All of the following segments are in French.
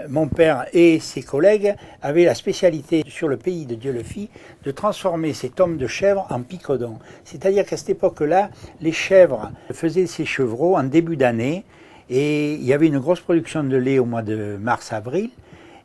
mon père et ses collègues avaient la spécialité sur le pays de Dieulefit de transformer ces tomes de chèvres en picodons. C'est-à-dire qu'à cette époque-là, les chèvres faisaient ces chevreaux en début d'année et il y avait une grosse production de lait au mois de mars-avril.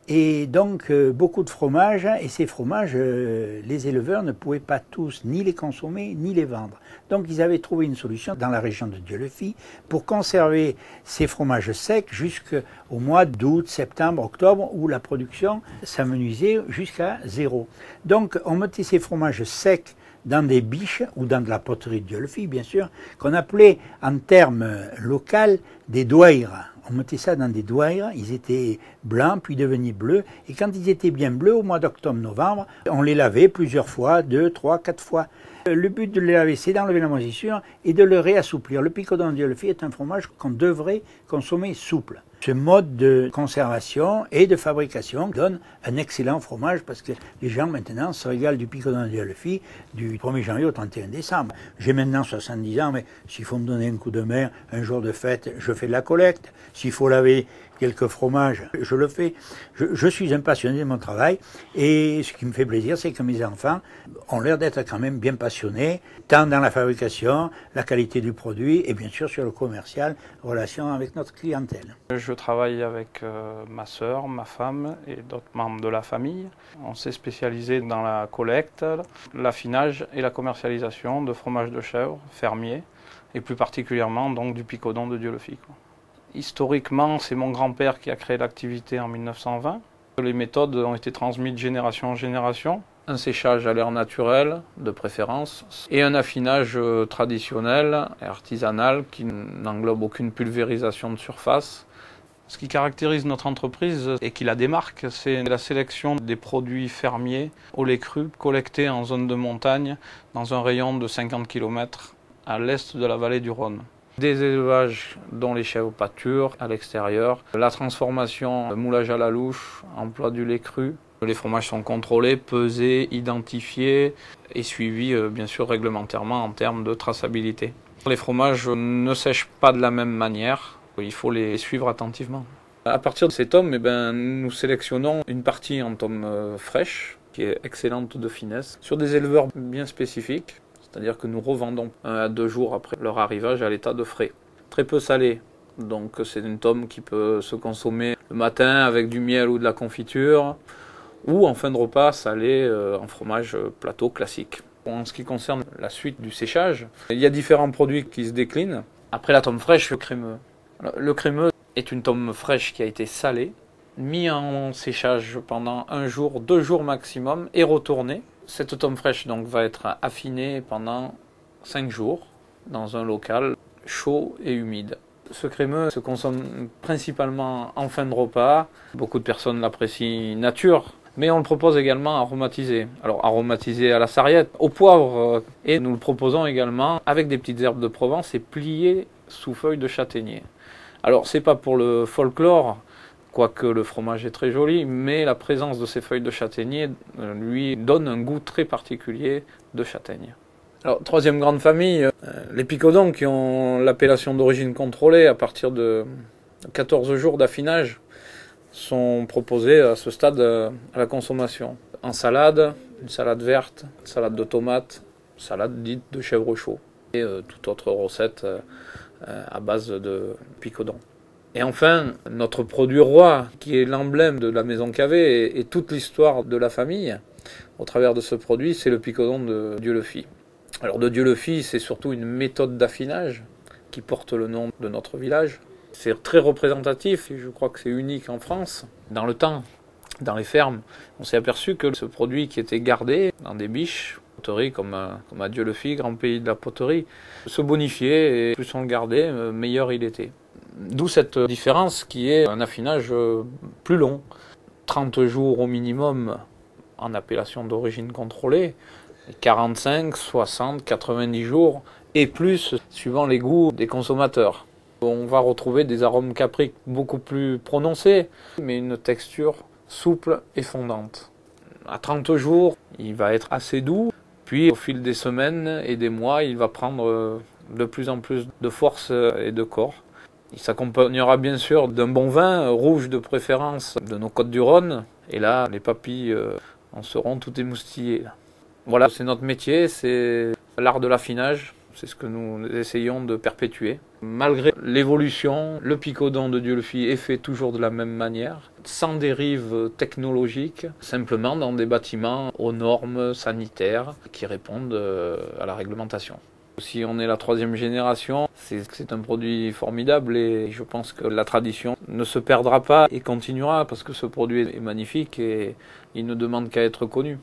Et donc beaucoup de fromages, et ces fromages, les éleveurs ne pouvaient pas tous ni les consommer ni les vendre. Donc ils avaient trouvé une solution dans la région de Dieulefit pour conserver ces fromages secs jusqu'au mois d'août, septembre, octobre, où la production s'amenuisait jusqu'à zéro. Donc on mettait ces fromages secs dans des biches ou dans de la poterie de Dieulefit, bien sûr, qu'on appelait en termes locaux des douaires. On mettait ça dans des douaires, ils étaient blancs puis devenaient bleus, et quand ils étaient bien bleus, au mois d'octobre-novembre, on les lavait plusieurs fois, 2, 3, 4 fois. Le but de les laver, c'est d'enlever la moisissure et de le réassouplir. Le picodon de Dieulefit est un fromage qu'on devrait consommer souple. Ce mode de conservation et de fabrication donne un excellent fromage parce que les gens maintenant se régalent du picodon de Dieulefit du 1er janvier au 31 décembre. J'ai maintenant 70 ans, mais s'il faut me donner un coup de main, un jour de fête, je fais de la collecte. S'il faut laver quelques fromages, je le fais. Je suis un passionné de mon travail et ce qui me fait plaisir, c'est que mes enfants ont l'air d'être quand même bien passionnés, tant dans la fabrication, la qualité du produit et bien sûr sur le commercial, relation avec notre clientèle. Je travaille avec ma sœur, ma femme et d'autres membres de la famille. On s'est spécialisé dans la collecte, l'affinage et la commercialisation de fromage de chèvre fermier et plus particulièrement donc du picodon de Dieulefit. Historiquement, c'est mon grand-père qui a créé l'activité en 1920. Les méthodes ont été transmises de génération en génération. Un séchage à l'air naturel, de préférence, et un affinage traditionnel et artisanal qui n'englobe aucune pulvérisation de surface. Ce qui caractérise notre entreprise et qui la démarque, c'est la sélection des produits fermiers au lait cru collectés en zone de montagne dans un rayon de 50 km à l'est de la vallée du Rhône. Des élevages dont les chèvres pâturent à l'extérieur, la transformation, moulage à la louche, emploi du lait cru. Les fromages sont contrôlés, pesés, identifiés et suivis bien sûr réglementairement en termes de traçabilité. Les fromages ne sèchent pas de la même manière, il faut les suivre attentivement. À partir de ces tomes, nous sélectionnons une partie en tomes fraîches, qui est excellente de finesse, sur des éleveurs bien spécifiques. C'est-à-dire que nous revendons 1 à 2 jours après leur arrivage à l'état de frais. Très peu salé, donc c'est une tome qui peut se consommer le matin avec du miel ou de la confiture, ou en fin de repas salé en fromage plateau classique. En ce qui concerne la suite du séchage, il y a différents produits qui se déclinent. Après la tome fraîche, le crémeux. Le crémeux est une tome fraîche qui a été salée, mis en séchage pendant 1 jour, 2 jours maximum et retournée. Cette tome fraîche donc va être affinée pendant 5 jours dans un local chaud et humide. Ce crémeux se consomme principalement en fin de repas. Beaucoup de personnes l'apprécient nature, mais on le propose également aromatisé. Alors aromatisé à la sarriette, au poivre, et nous le proposons également avec des petites herbes de Provence et plié sous feuilles de châtaignier. Alors c'est pas pour le folklore, quoique le fromage est très joli, mais la présence de ces feuilles de châtaignier lui donne un goût très particulier de châtaigne. Alors, troisième grande famille, les picodons qui ont l'appellation d'origine contrôlée à partir de 14 jours d'affinage sont proposés à ce stade à la consommation. En salade, une salade verte, une salade de tomates, salade dite de chèvre chaud et toute autre recette à base de picodons. Et enfin, notre produit roi, qui est l'emblème de la maison Cavé et toute l'histoire de la famille, au travers de ce produit, c'est le picodon de Dieulefit. Alors de Dieulefit, c'est surtout une méthode d'affinage qui porte le nom de notre village. C'est très représentatif et je crois que c'est unique en France. Dans le temps, dans les fermes, on s'est aperçu que ce produit qui était gardé dans des biches, poterie comme à Dieulefit, grand pays de la poterie, se bonifiait et plus on le gardait, meilleur il était. D'où cette différence qui est un affinage plus long, 30 jours au minimum en appellation d'origine contrôlée, 45, 60, 90 jours et plus suivant les goûts des consommateurs. On va retrouver des arômes capriques beaucoup plus prononcés, mais une texture souple et fondante. À 30 jours, il va être assez doux, puis au fil des semaines et des mois, il va prendre de plus en plus de force et de corps. Il s'accompagnera bien sûr d'un bon vin, rouge de préférence, de nos Côtes-du-Rhône. Et là, les papilles en seront tout émoustillées. Voilà, c'est notre métier, c'est l'art de l'affinage. C'est ce que nous essayons de perpétuer. Malgré l'évolution, le Picodon de Dieulefit est fait toujours de la même manière, sans dérive technologique, simplement dans des bâtiments aux normes sanitaires qui répondent à la réglementation. Si on est la 3e génération, c'est un produit formidable et je pense que la tradition ne se perdra pas et continuera parce que ce produit est magnifique et il ne demande qu'à être connu.